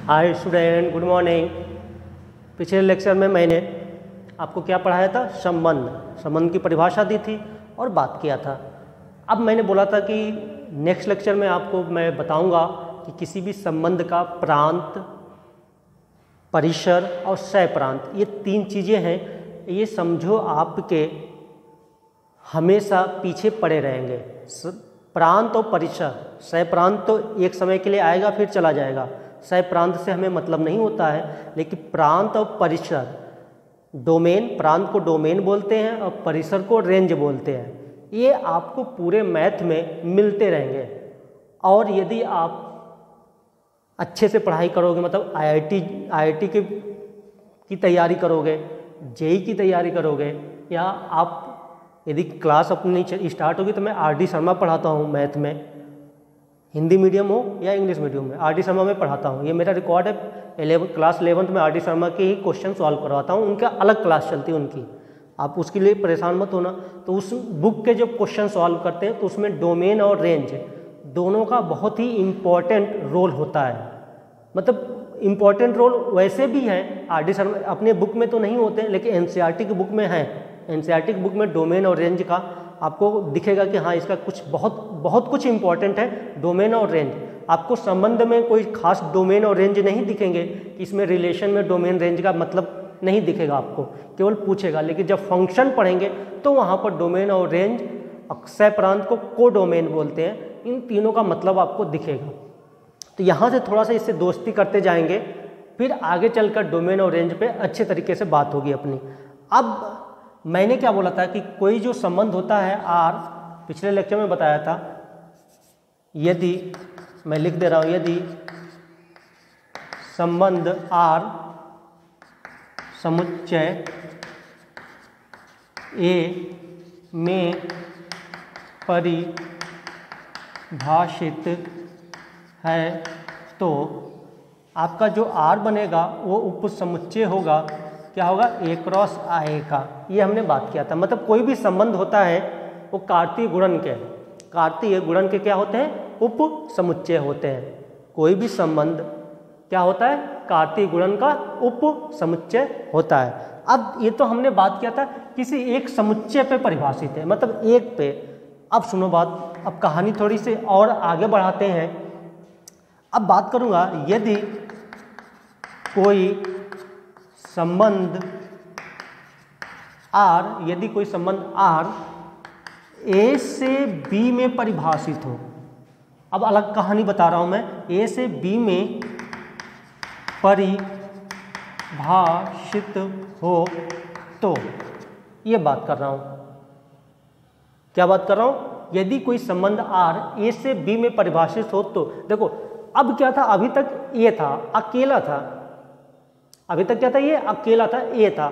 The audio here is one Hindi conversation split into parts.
Hi student, good morning. पिछले लेक्चर में मैंने आपको क्या पढ़ाया था? संबंध की परिभाषा दी थी और बात किया था। अब मैंने बोला था कि नेक्स्ट लेक्चर में आपको मैं बताऊंगा कि किसी भी संबंध का प्रांत, परिसर और सह-प्रांत, ये तीन चीज़ें हैं। ये समझो आपके हमेशा पीछे पड़े रहेंगे। प्रांत और परिसर, सह-प्रांत तो एक समय के लिए आएगा फिर चला जाएगा। सह-प्रांत से हमें मतलब नहीं होता है, लेकिन प्रांत और परिसर, डोमेन, प्रांत को डोमेन बोलते हैं और परिसर को रेंज बोलते हैं। ये आपको पूरे मैथ में मिलते रहेंगे। और यदि आप अच्छे से पढ़ाई करोगे, मतलब आईआईटी की तैयारी करोगे, जेईई की तैयारी करोगे, या आप यदि क्लास अपनी स्टार्ट होगी तो मैं आरडी शर्मा पढ़ाता हूँ मैथ में, हिंदी मीडियम हो या इंग्लिश मीडियम में, आरडी शर्मा में पढ़ाता हूँ। ये मेरा रिकॉर्ड है। क्लास 11th में आरडी शर्मा के ही क्वेश्चन सॉल्व करवाता हूँ। उनका अलग क्लास चलती है उनकी, आप उसके लिए परेशान मत होना। तो उस बुक के जो क्वेश्चन सॉल्व करते हैं तो उसमें डोमेन और रेंज दोनों का बहुत ही इम्पॉर्टेंट रोल होता है। मतलब इम्पॉर्टेंट रोल वैसे भी है, आरडी शर्मा अपने बुक में तो नहीं होते हैं, लेकिन एनसीईआरटी की बुक में है। एनसीईआरटी की बुक में डोमेन और रेंज का आपको दिखेगा कि हाँ, इसका कुछ बहुत कुछ इंपॉर्टेंट है, डोमेन और रेंज। आपको संबंध में कोई खास डोमेन और रेंज नहीं दिखेंगे कि इसमें रिलेशन में डोमेन रेंज का मतलब नहीं दिखेगा आपको, केवल पूछेगा। लेकिन जब फंक्शन पढ़ेंगे तो वहाँ पर डोमेन और रेंज, सह प्रांत को कोडोमेन बोलते हैं, इन तीनों का मतलब आपको दिखेगा। तो यहाँ से थोड़ा सा इससे दोस्ती करते जाएंगे, फिर आगे चलकर डोमेन और रेंज पे अच्छे तरीके से बात होगी अपनी। अब मैंने क्या बोला था कि कोई जो संबंध होता है आर, पिछले लेक्चर में बताया था, यदि मैं लिख दे रहा हूँ, यदि संबंध आर समुच्चय ए में परिभाषित है तो आपका जो आर बनेगा वो उपसमुच्चय होगा। क्या होगा? ए क्रॉस आई का। ये हमने बात किया था। मतलब कोई भी संबंध होता है वो कार्तीय गुणन के क्या होते हैं? उप समुच्चय होते हैं। कोई भी संबंध क्या होता है? कार्तीय गुणन का उप समुच्चय होता है। अब ये तो हमने बात किया था किसी एक समुच्चय पे परिभाषित है, मतलब एक पे। अब सुनो बात, अब कहानी थोड़ी सी और आगे बढ़ाते हैं। अब बात करूँगा, यदि कोई संबंध आर ए से बी में परिभाषित हो। अब अलग कहानी बता रहा हूं मैं। ए से बी में परिभाषित हो तो ये बात कर रहा हूं। क्या बात कर रहा हूं? यदि कोई संबंध आर ए से बी में परिभाषित हो तो देखो, अब क्या था? अभी तक ए था, अकेला था। अभी तक क्या था? ये अकेला था, ए था।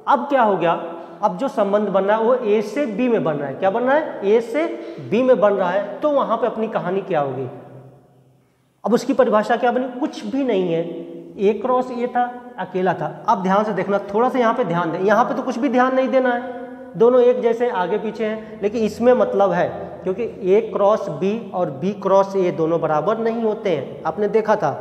अब क्या हो गया? अब जो संबंध बन रहा है वो ए से बी में बन रहा है। क्या बन रहा है? ए से बी में बन रहा है। तो वहां पे अपनी कहानी क्या होगी? अब उसकी परिभाषा क्या बनी? कुछ भी नहीं है। ए क्रॉस ए था, अकेला था। अब ध्यान से देखना, थोड़ा सा यहाँ पे ध्यान दें। यहाँ पे तो कुछ भी ध्यान नहीं देना है, दोनों एक जैसे आगे पीछे हैं, लेकिन इसमें मतलब है, क्योंकि ए क्रॉस बी और बी क्रॉस ए दोनों बराबर नहीं होते हैं। आपने देखा था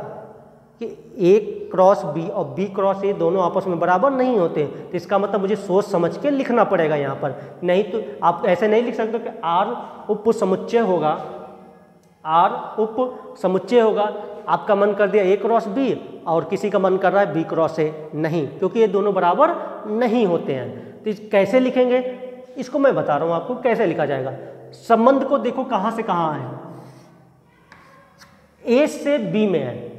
कि ए क्रॉस बी और बी क्रॉस ए दोनों आपस में बराबर नहीं होते। तो इसका मतलब मुझे सोच समझ के लिखना पड़ेगा यहाँ पर। नहीं तो आप ऐसे नहीं लिख सकते कि आर उप समुच्चय होगा, आर उप समुच्चय होगा। आपका मन कर दिया ए क्रॉस बी और किसी का मन कर रहा है बी क्रॉस ए, नहीं, क्योंकि ये दोनों बराबर नहीं होते हैं। तो कैसे लिखेंगे इसको मैं बता रहा हूँ आपको कैसे लिखा जाएगा। संबंध को देखो कहाँ से कहाँ है, ए से बी में है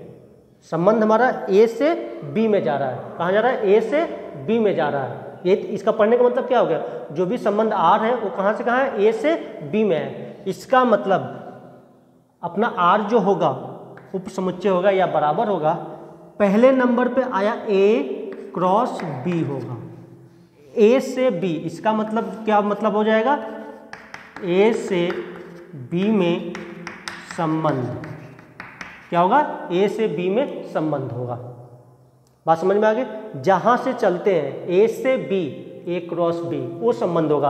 संबंध हमारा, ए से बी में जा रहा है। कहाँ जा रहा है? ए से बी में जा रहा है। ये इसका पढ़ने का मतलब क्या हो गया? जो भी संबंध आर है वो कहाँ से कहाँ है? ए से बी में है। इसका मतलब अपना आर जो होगा उप समुच्चय होगा या बराबर होगा, पहले नंबर पे आया ए क्रॉस बी होगा, ए से बी। इसका मतलब क्या मतलब हो जाएगा? ए से बी में संबंध क्या होगा? ए से बी में संबंध होगा। बात समझ में आ गई? जहां से चलते हैं ए से बी, ए क्रॉस बी, वो संबंध होगा।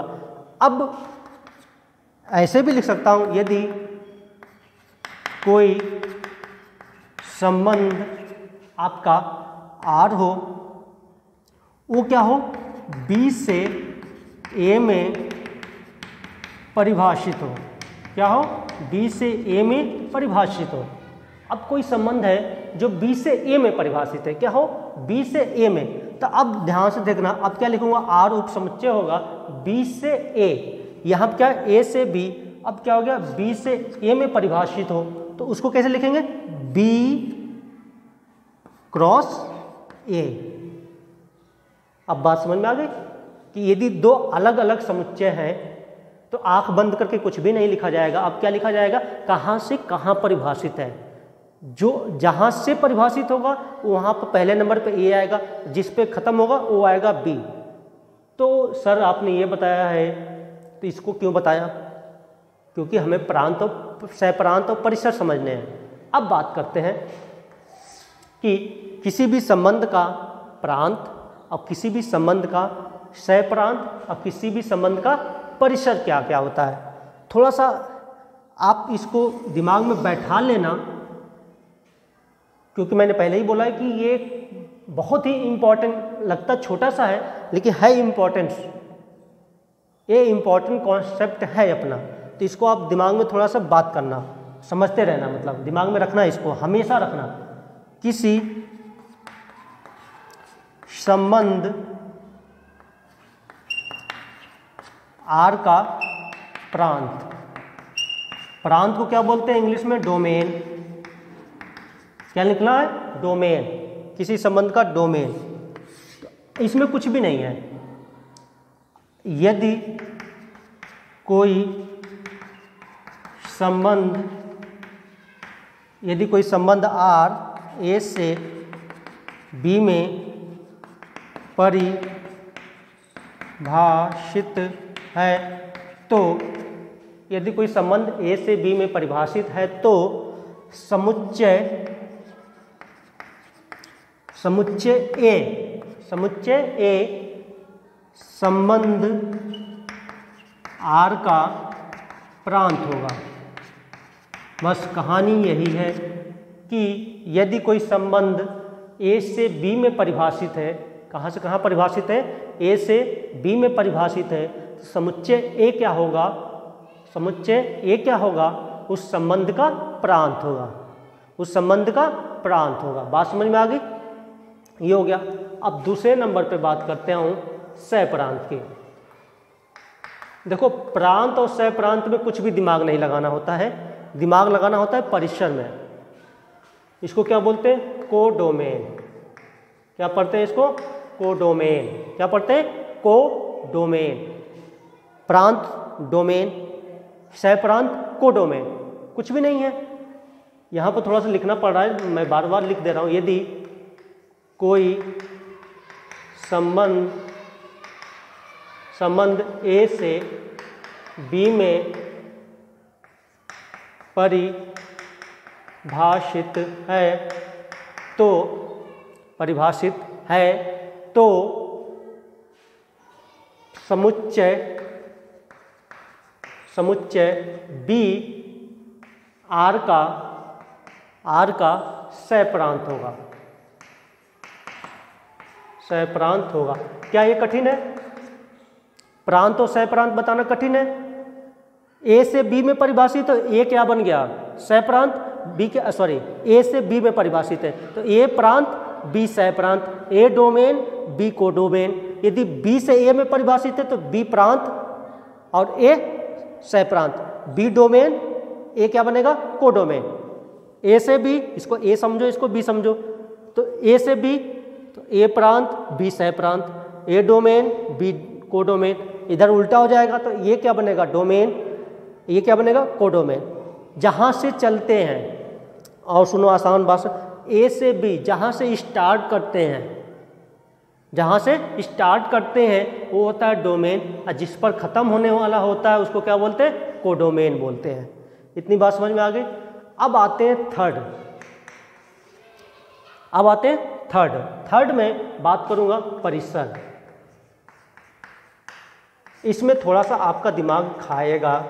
अब ऐसे भी लिख सकता हूं, यदि कोई संबंध आपका आर हो, वो क्या हो, बी से ए में परिभाषित हो। क्या हो, बी से ए में परिभाषित हो। अब कोई संबंध है जो बी से ए में परिभाषित है, क्या हो, बी से ए में। तो अब ध्यान से देखना, अब क्या लिखूंगा, आर उप समुच्चय होगा बी से ए। यहाँ क्या, ए से बी, अब क्या हो गया, बी से ए में परिभाषित हो, तो उसको कैसे लिखेंगे, बी क्रॉस ए। अब बात समझ में आ गई कि यदि दो अलग अलग समुच्चय हैं तो आंख बंद करके कुछ भी नहीं लिखा जाएगा। अब क्या लिखा जाएगा, कहाँ से कहाँ परिभाषित है। जो जहाँ से परिभाषित होगा वहाँ पर पहले नंबर पे ए आएगा, जिस पे ख़त्म होगा वो आएगा बी। तो सर आपने ये बताया है, तो इसको क्यों बताया, क्योंकि हमें प्रांत और सहप्रांत और परिसर समझने हैं। अब बात करते हैं कि किसी भी संबंध का प्रांत और किसी भी संबंध का सहप्रांत और किसी भी संबंध का परिसर क्या क्या होता है। थोड़ा सा आप इसको दिमाग में बैठा लेना, क्योंकि मैंने पहले ही बोला है कि ये बहुत ही इम्पोर्टेंट, लगता छोटा सा है लेकिन है इम्पोर्टेंस, ये इम्पोर्टेंट कॉन्सेप्ट है अपना। तो इसको आप दिमाग में थोड़ा सा बात करना, समझते रहना, मतलब दिमाग में रखना, इसको हमेशा रखना। किसी संबंध आर का प्रांत, प्रांत को क्या बोलते हैं इंग्लिश में, डोमेन। क्या लिखना है, डोमेन, किसी संबंध का डोमेन। इसमें कुछ भी नहीं है। यदि कोई संबंध आर ए से बी में परिभाषित है, तो यदि कोई संबंध ए से बी में परिभाषित है तो समुच्चय ए संबंध आर का प्रांत होगा। बस कहानी यही है कि यदि कोई संबंध ए से बी में परिभाषित है, कहाँ से कहाँ परिभाषित है, ए से बी में परिभाषित है, तो समुच्चय ए क्या होगा, समुच्चय ए क्या होगा, उस संबंध का प्रांत होगा, उस संबंध का प्रांत होगा। बात समझ में आ गई, ये हो गया। अब दूसरे नंबर पे बात करते हूँ सहप्रांत की। देखो, प्रांत और सहप्रांत में कुछ भी दिमाग नहीं लगाना होता है, दिमाग लगाना होता है परिसर में। इसको क्या बोलते हैं, कोडोमेन। क्या पढ़ते हैं इसको, कोडोमेन। क्या पढ़ते हैं, कोडोमेन। प्रांत डोमेन, सहप्रांत कोडोमेन, कुछ भी नहीं है। यहाँ पर थोड़ा सा लिखना पड़ रहा है, मैं बार बार लिख दे रहा हूँ। यदि कोई संबंध ए से बी में परिभाषित है तो समुच्चय बी आर का सहप्रांत होगा, सहप्रांत होगा। क्या ये कठिन है, प्रांत और सहप्रांत बताना कठिन है। ए से बी में परिभाषित तो ए क्या बन गया, सहप्रांत। बी के ए से बी में परिभाषित है तो ए प्रांत बी सहप्रांत, ए डोमेन बी कोडोमेन। यदि बी से ए में परिभाषित है तो बी प्रांत और ए सहप्रांत, बी डोमेन ए क्या बनेगा, कोडोमेन। ए से बी, इसको ए समझो इसको बी समझो, तो ए से बी तो ए प्रांत बी सहप्रांत, ए डोमेन बी कोडोमेन। इधर उल्टा हो जाएगा तो ये क्या बनेगा, डोमेन, ये क्या बनेगा, कोडोमेन। जहाँ से चलते हैं, और सुनो आसान भाषा, ए से बी जहाँ से स्टार्ट करते हैं वो होता है डोमेन, और जिस पर ख़त्म होने वाला होता है उसको क्या बोलते हैं, कोडोमेन बोलते हैं। इतनी बात समझ में आ गई। अब आते हैं थर्ड में बात करूँगा परिसर। इसमें थोड़ा सा आपका दिमाग खाएगा।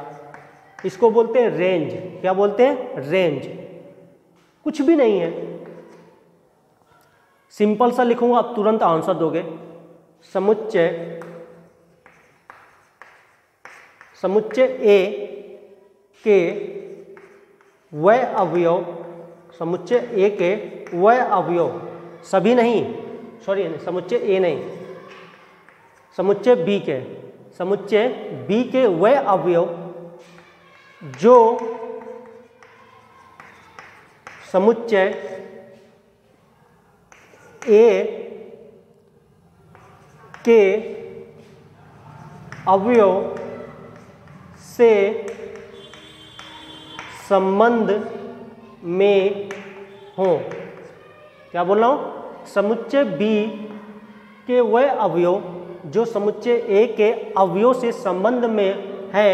इसको बोलते हैं रेंज। क्या बोलते हैं, रेंज। कुछ भी नहीं है। सिंपल सा लिखूंगा, आप तुरंत आंसर दोगे। समुच्चय ए के वह अवयव, समुच्चय ए के वह अवयव, सभी नहीं, सॉरी समुच्चय ए नहीं, समुच्चय बी के वह अवयव जो समुच्चय ए के अवयव से संबंध में हो। क्या बोल रहा हूँ? समुच्चय बी के वह अवयव जो समुच्चय ए के अवयव से संबंध में है,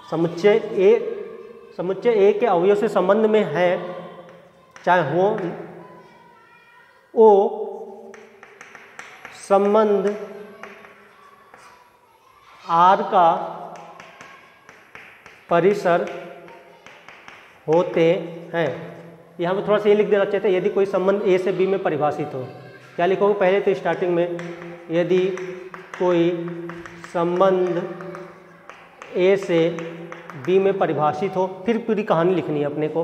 समुच्चय ए के अवयव से संबंध में है, चाहे वो संबंध आर का परिसर होते हैं। यहाँ पे थोड़ा सा ये लिख देना चाहिए, यदि कोई संबंध ए से बी में परिभाषित हो। क्या लिखोगे पहले तो स्टार्टिंग में, यदि कोई संबंध ए से बी में परिभाषित हो, फिर पूरी कहानी लिखनी है अपने को,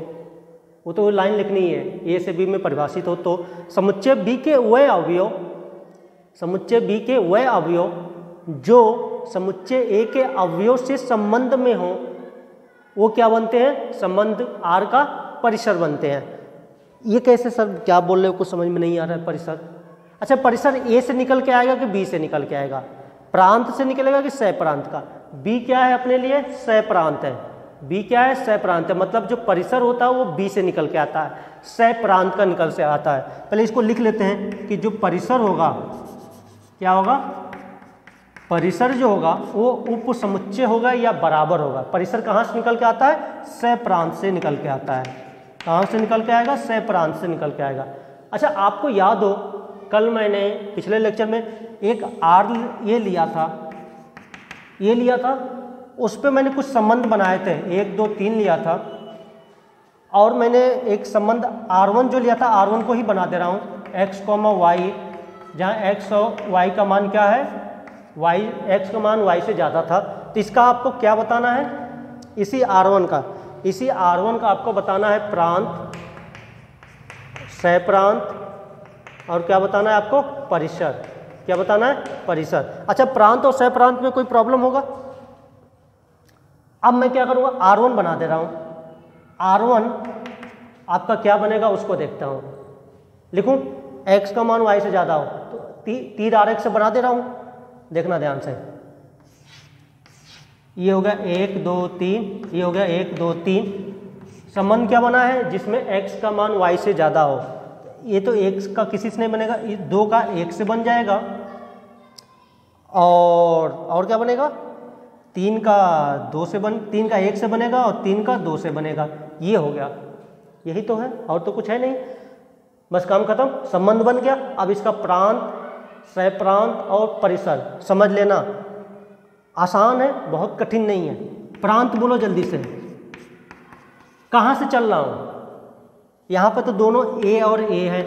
वो तो लाइन लिखनी है। ए से बी में परिभाषित हो तो समुच्चय बी के वह अवयव, समुच्चय बी के वह अवयव जो समुच्चय ए के अवयव से संबंध में हो, वो क्या बनते हैं? संबंध आर का परिसर बनते हैं। ये कैसे सर, क्या बोल रहे हो, कुछ समझ में नहीं आ रहा है। परिसर, अच्छा परिसर ए से निकल के आएगा कि बी से निकल के आएगा? प्रांत से निकलेगा कि सह प्रांत का? बी क्या है अपने लिए? सह प्रांत है। बी क्या है? सह प्रांत है। मतलब जो परिसर होता है वो बी से निकल के आता है, सह प्रांत का निकल से आता है। पहले इसको लिख लेते हैं कि जो परिसर होगा, क्या होगा? परिसर जो होगा वो उप समुच्चय होगा या बराबर होगा। परिसर कहाँ से निकल के आता है? सह प्रांत से निकल के आता है। कहाँ से निकल के आएगा? सह प्रांत से निकल के आएगा। अच्छा आपको याद हो, कल मैंने पिछले लेक्चर में एक आर ये लिया था, उस पर मैंने कुछ संबंध बनाए थे, 1 2 3 लिया था, और मैंने एक संबंध R1 जो लिया था, R1 को ही बना दे रहा हूँ, x, y, जहाँ x और y का मान क्या है? x का मान y से ज़्यादा था। तो इसका आपको क्या बताना है? इसी R1 का आपको बताना है प्रांत, सह प्रांत, और क्या बताना है आपको? परिसर। क्या बताना है? परिसर। अच्छा प्रांत और सह प्रांत में कोई प्रॉब्लम होगा? अब मैं क्या करूँगा? R1 बना दे रहा हूँ। R1 आपका क्या बनेगा उसको देखता हूँ। लिखूँ x का मान y से ज़्यादा हो तो तीर आरेख से बना दे रहा हूँ, देखना ध्यान से। ये हो गया 1 2 3, ये हो गया 1 2 3। संबंध क्या बना है? जिसमें x का मान y से ज़्यादा हो। ये तो x का किसी से नहीं बनेगा, 2 का 1 से बन जाएगा, और क्या बनेगा? 3 का 1 से बनेगा और 3 का 2 से बनेगा। ये हो गया, यही तो है, और तो कुछ है नहीं, बस काम खत्म, संबंध बन गया। अब इसका प्रांत, सह प्रांत और परिसर समझ लेना, आसान है, बहुत कठिन नहीं है। प्रांत बोलो जल्दी से, कहाँ से चल रहा हूँ? यहाँ पर तो दोनों ए और ए है,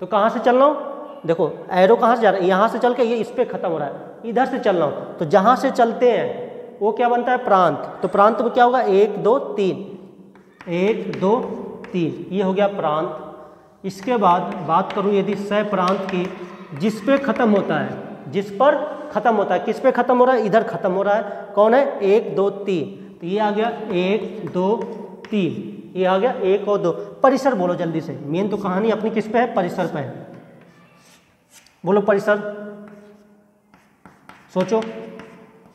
तो कहाँ से चल रहा हूँ? देखो एरो कहाँ से जा रहा है? यहाँ से चल के ये इस पर खत्म हो रहा है, इधर से चल रहा हूँ, तो जहाँ से चलते हैं वो क्या बनता है? प्रांत। तो प्रांत में क्या होगा? 1 2 3, 1 2 3, ये हो गया प्रांत। इसके बाद बात करूँ यदि सह प्रांत की, जिस पे खत्म होता है, जिस पर खत्म होता है, किस पे खत्म हो रहा है? इधर खत्म हो रहा है, कौन है? 1 2 3, तो ये आ गया 1 2 3, ये आ गया 1 और 2। परिसर बोलो जल्दी से, मेन तो कहानी अपनी किस पे है? परिसर पे है। बोलो परिसर, सोचो,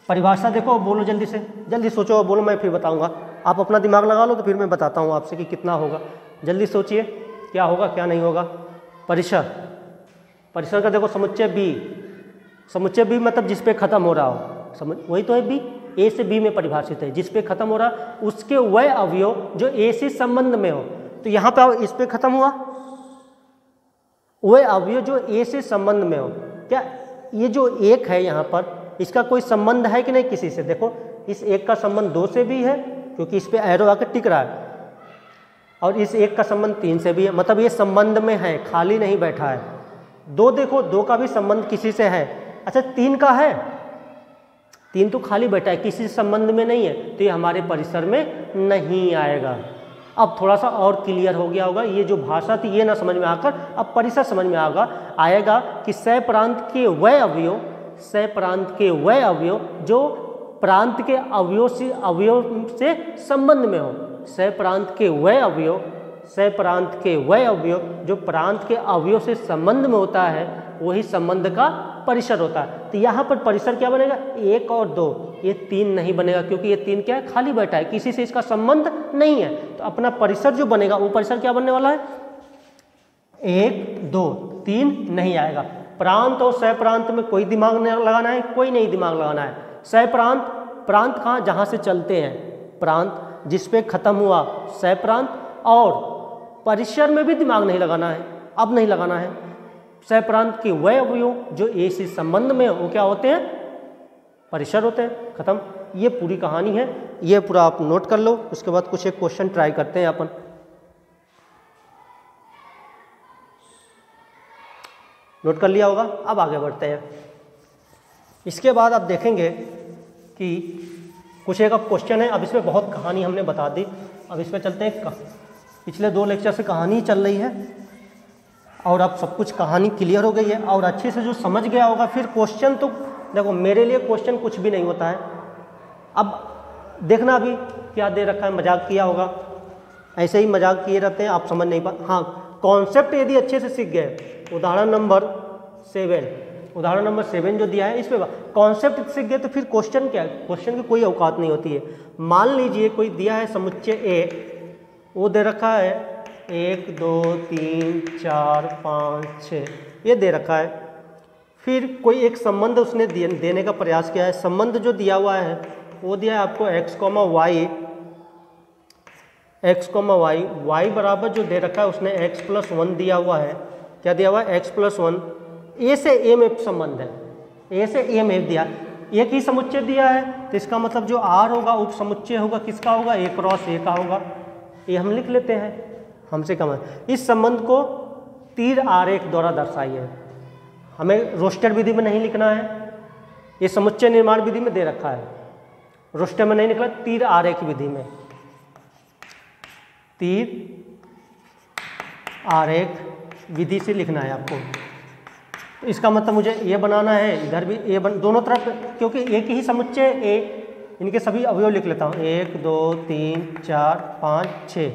परिभाषा देखो, बोलो जल्दी से, जल्दी सोचो, बोलो, मैं फिर बताऊंगा। आप अपना दिमाग लगा लो तो फिर मैं बताता हूँ आपसे कि कितना होगा। जल्दी सोचिए क्या होगा क्या नहीं होगा। परिसर, परिसर का देखो समुच्चय बी मतलब जिस पे खत्म हो रहा हो, समझ वही तो है बी, ए से बी में परिभाषित है, जिस पे खत्म हो रहा उसके वह अवयव जो ए से संबंध में हो। तो यहाँ पे इस पे खत्म हुआ, वह अवयव जो ए से संबंध में हो। क्या ये जो एक है यहाँ पर, इसका कोई संबंध है कि नहीं किसी से? देखो इस एक का संबंध 2 से भी है, क्योंकि इस पे एरो आकर टिक रहा है, और इस एक का संबंध 3 से भी है, मतलब ये संबंध में है, खाली नहीं बैठा है। 2 देखो, 2 का भी संबंध किसी से है। अच्छा 3 का है, 3 तो खाली बैठा है, किसी संबंध में नहीं है, तो ये हमारे परिसर में नहीं आएगा। अब थोड़ा सा और क्लियर हो गया होगा, ये जो भाषा थी ये ना समझ में आकर अब परिसर समझ में आएगा कि सह प्रांत के वह अवयव, सह प्रांत के वह अवयव जो प्रांत के अवयव से संबंध में हो। सह प्रांत के वह अवयव, सह प्रांत के वह अवयव जो प्रांत के अवयव से संबंध में होता है, वही संबंध का परिसर होता है। तो यहाँ पर परिसर क्या बनेगा, 1 और 2, ये 3 नहीं बनेगा, क्योंकि ये 3 क्या है, खाली बैठा है, किसी से इसका संबंध नहीं है। तो अपना परिसर जो बनेगा वो परिसर क्या बनने वाला है, 1 2 3 नहीं आएगा। प्रांत और सह प्रांत में कोई दिमाग नहीं लगाना है, कोई नहीं दिमाग लगाना है। सह प्रांत, प्रांत कहाँ, जहाँ से चलते हैं, प्रांत जिस पे खत्म हुआ सह प्रांत, और परिसर में भी दिमाग नहीं लगाना है, अब नहीं लगाना है। सह प्रांत के वह अवयव जो ए से संबंध में वो क्या होते हैं, परिसर होते हैं, खत्म। ये पूरी कहानी है, ये पूरा आप नोट कर लो। उसके बाद कुछ एक क्वेश्चन ट्राई करते हैं अपन। नोट कर लिया होगा, अब आगे बढ़ते हैं। इसके बाद आप देखेंगे कि कुछ एक अब क्वेश्चन है। अब इसमें बहुत कहानी हमने बता दी, अब इस पर चलते हैं। पिछले 2 लेक्चर से कहानी चल रही है और अब सब कुछ कहानी क्लियर हो गई है, और अच्छे से जो समझ गया होगा फिर क्वेश्चन, तो देखो मेरे लिए क्वेश्चन कुछ भी नहीं होता है। अब देखना अभी क्या दे रखा है, मजाक किया होगा, ऐसे ही मजाक किए रहते हैं, आप समझ नहीं पा। हाँ, कॉन्सेप्ट यदि अच्छे से सीख गए, उदाहरण नंबर 7 जो दिया है इस पे कॉन्सेप्ट सीख गए, तो फिर क्वेश्चन क्या है, क्वेश्चन की कोई औकात नहीं होती है। मान लीजिए कोई दिया है समुच्चय ए, वो दे रखा है 1 2 3 4 5 6, ये दे रखा है। फिर कोई एक संबंध उसने देने का प्रयास किया है। संबंध जो दिया हुआ है वो दिया है आपको x, y, y बराबर जो दे रखा है उसने x+1 दिया हुआ है। क्या दिया हुआ है, x+1। ए से ए में संबंध है, ए से ए में दिया, एक ही समुच्चय दिया है, तो इसका मतलब जो r होगा उप समुच्चय होगा, किसका होगा, a क्रॉस a का होगा। ये हम लिख लेते हैं, हमसे कम है। इस संबंध को तीर आरेख द्वारा दर्शाइए। हमें रोस्टर विधि में नहीं लिखना है, ये समुच्चय निर्माण विधि में दे रखा है, रोस्टर में नहीं निकला, तीर आरेख विधि में, तीर आरेख विधि से लिखना है आपको। तो इसका मतलब मुझे ये बनाना है, इधर भी ए दोनों तरफ, क्योंकि एक ही समुच्चय ए, इनके सभी अवयव लिख लेता हूँ, 1 2 3 4 5 6,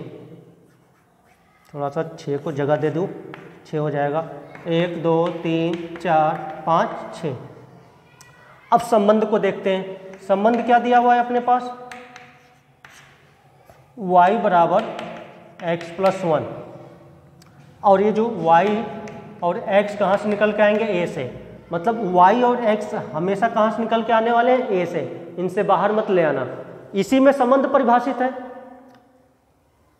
थोड़ा सा 6 को जगह दे दूँ, 6 हो जाएगा, 1 2 3 4 5 6। अब संबंध को देखते हैं। संबंध क्या दिया हुआ है अपने पास, y बराबर x+1, और ये जो y और x कहाँ से निकल के आएंगे, a से, मतलब y और x हमेशा कहाँ से निकल के आने वाले हैं, a से, इनसे बाहर मत ले आना। इसी में संबंध परिभाषित है,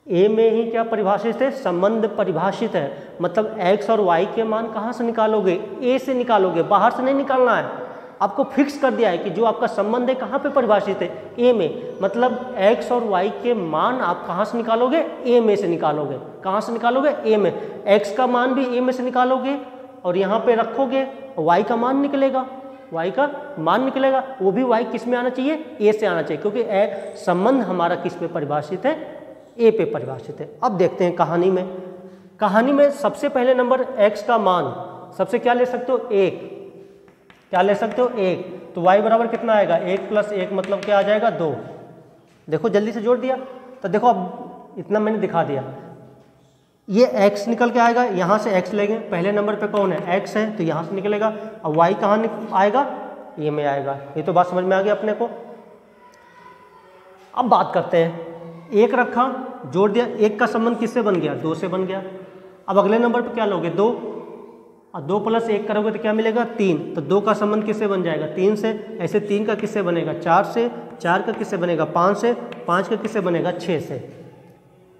ए में ही क्या परिभाषित है, संबंध परिभाषित है। मतलब x और y के मान कहाँ से निकालोगे, a से निकालोगे, बाहर से नहीं निकालना है। आपको फिक्स कर दिया है कि जो आपका संबंध है कहाँ पे परिभाषित है, a में। मतलब x और y के मान आप कहाँ से निकालोगे, a में से निकालोगे। कहाँ से निकालोगे, a में। x का मान भी a में से निकालोगे और यहाँ पे रखोगे, y का मान निकलेगा, y का मान निकलेगा, वो भी y किस में आना चाहिए, a से आना चाहिए, क्योंकि संबंध हमारा किस पे परिभाषित है, a पे परिभाषित है। अब देखते हैं कहानी में। कहानी में सबसे पहले नंबर x का मान सबसे क्या ले सकते हो, 1, क्या ले सकते हो, 1। तो y बराबर कितना आएगा, 1+1 मतलब क्या आ जाएगा, 2। देखो जल्दी से जोड़ दिया, तो देखो अब इतना मैंने दिखा दिया। ये x निकल के आएगा, यहाँ से x लेंगे, पहले नंबर पे कौन है, x है, तो यहाँ से निकलेगा। अब y कहाँ आएगा, ये में आएगा। ये तो बात समझ में आ गई अपने को। अब बात करते हैं, 1 रखा, जोड़ दिया, 1 का संबंध किससे बन गया, 2 से बन गया। अब अगले नंबर पे क्या लोगे, 2, और 2 + 1 करोगे तो क्या मिलेगा, 3। तो 2 का संबंध किससे बन जाएगा, 3 से। ऐसे 3 का किससे बनेगा, 4 से। 4 का किससे बनेगा, 5 से। 5 का किससे बनेगा, 6 से।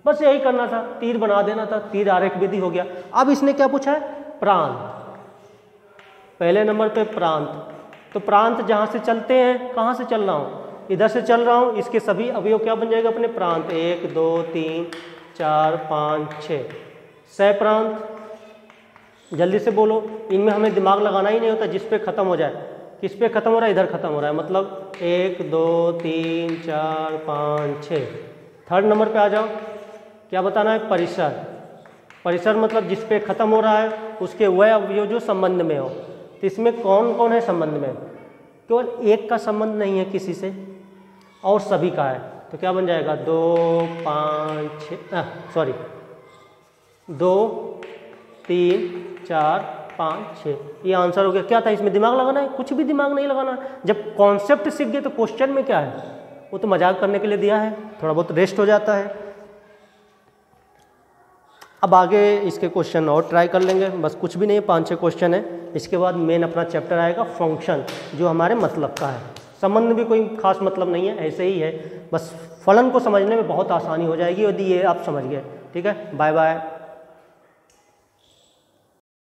बस यही करना था, तीर बना देना था, तीर आरेख विधि हो गया। अब इसने क्या पूछा है, प्रांत, पहले नंबर पे प्रांत। तो प्रांत जहाँ से चलते हैं, कहाँ से चल रहा हूँ, इधर से चल रहा हूँ, इसके सभी अवयव क्या बन जाएगा अपने, प्रांत। 1 2 3 4 5 6 सह-प्रांत, जल्दी से बोलो। इनमें हमें दिमाग लगाना ही नहीं होता, जिस पे ख़त्म हो जाए। किस पे ख़त्म हो रहा है? इधर ख़त्म हो रहा है, मतलब 1 2 3 4 5 6। थर्ड नंबर पे आ जाओ, क्या बताना है? परिसर। परिसर मतलब जिस पे ख़त्म हो रहा है उसके वह अवयव जो संबंध में हो। तो इसमें कौन कौन है संबंध में? केवल एक का संबंध नहीं है किसी से और सभी का है। तो क्या बन जाएगा? 2 5 6 2 3 4 5 6। ये आंसर हो गया। क्या था इसमें? दिमाग लगाना है? कुछ भी दिमाग नहीं लगाना। जब कॉन्सेप्ट सीख गए तो क्वेश्चन में क्या है? वो तो मजाक करने के लिए दिया है, थोड़ा बहुत रेस्ट हो जाता है। अब आगे इसके क्वेश्चन और ट्राई कर लेंगे, बस कुछ भी नहीं है, 5 6 क्वेश्चन है। इसके बाद मेन अपना चैप्टर आएगा फंक्शन, जो हमारे मतलब का है। संबंध भी कोई खास मतलब नहीं है, ऐसे ही है, बस फलन को समझने में बहुत आसानी हो जाएगी यदि ये आप समझ गए। ठीक है, बाय बाय।